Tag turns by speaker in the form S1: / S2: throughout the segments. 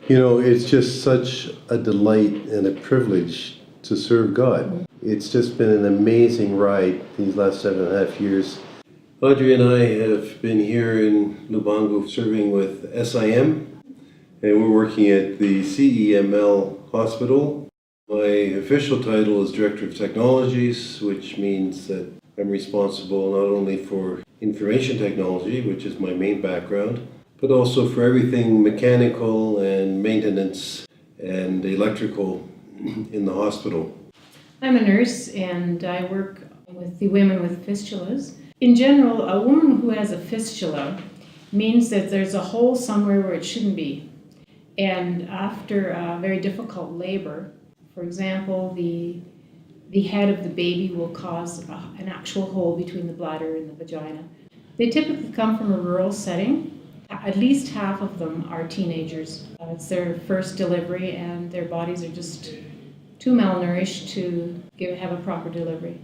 S1: You know, it's just such a delight and a privilege to serve God. It's just been an amazing ride these last 7.5 years. Audrey and I have been here in Lubango serving with SIM, and we're working at the CEML hospital. My official title is Director of Technologies, which means that I'm responsible not only for information technology, which is my main background, but also for everything mechanical and maintenance and electrical in the hospital.
S2: I'm a nurse and I work with the women with fistulas. In general, a woman who has a fistula means that there's a hole somewhere where it shouldn't be. And after a very difficult labor, for example, the head of the baby will cause an actual hole between the bladder and the vagina. They typically come from a rural setting. At least half of them are teenagers. It's their first delivery and their bodies are just too malnourished to have a proper delivery.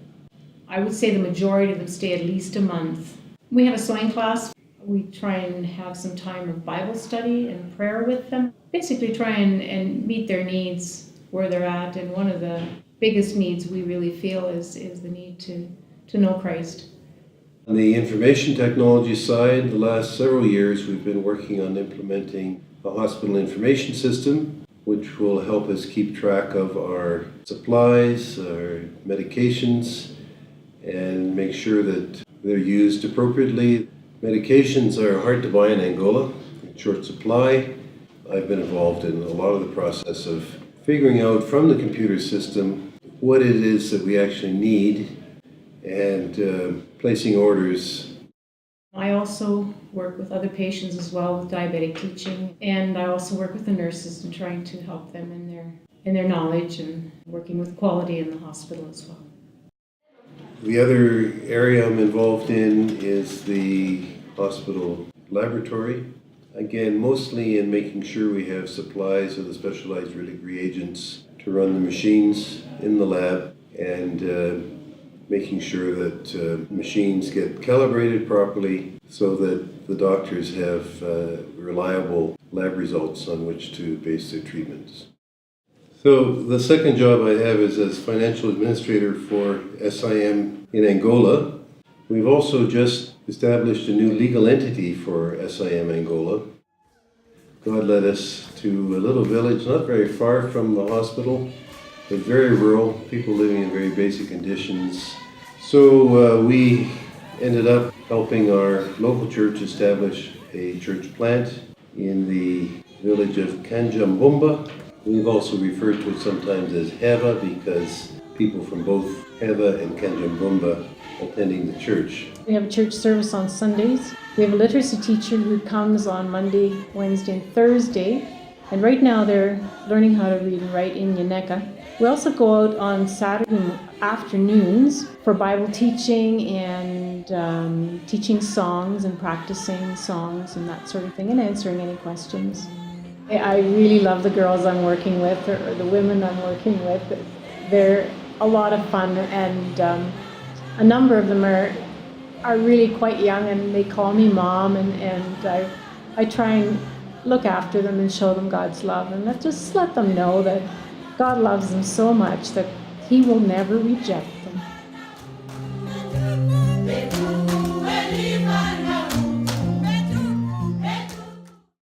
S2: I would say the majority of them stay at least a month. We have a sewing class. We try and have some time of Bible study and prayer with them. Basically try and meet their needs where they're at, and one of the biggest needs we really feel is the need to know Christ.
S1: On the information technology side, the last several years we've been working on implementing a hospital information system, which will help us keep track of our supplies, our medications, and make sure that they're used appropriately. Medications are hard to buy in Angola, in short supply. I've been involved in a lot of the process of figuring out from the computer system what it is that we actually need and placing orders.
S2: I also work with other patients as well with diabetic teaching, and I also work with the nurses in trying to help them in their knowledge and working with quality in the hospital as well.
S1: The other area I'm involved in is the hospital laboratory. Again, mostly in making sure we have supplies of the specialized reagents to run the machines in the lab, and making sure that machines get calibrated properly so that the doctors have reliable lab results on which to base their treatments. So the second job I have is as financial administrator for SIM in Angola. We've also just established a new legal entity for SIM Angola. God led us to a little village not very far from the hospital, but very rural, people living in very basic conditions. So we ended up helping our local church establish a church plant in the village of Kanjambumba. We've also referred to it sometimes as Heva because people from both Heva and Kanjambumba attending the church.
S2: We have a church service on Sundays. We have a literacy teacher who comes on Monday, Wednesday, and Thursday. And right now they're learning how to read and write in Yaneka. We also go out on Saturday afternoons for Bible teaching and teaching songs and practicing songs and that sort of thing, and answering any questions. I really love the girls I'm working with, or the women I'm working with. They're a lot of fun, and a number of them are really quite young, and they call me mom, and I try and look after them and show them God's love, and just let them know that God loves them so much that He will never reject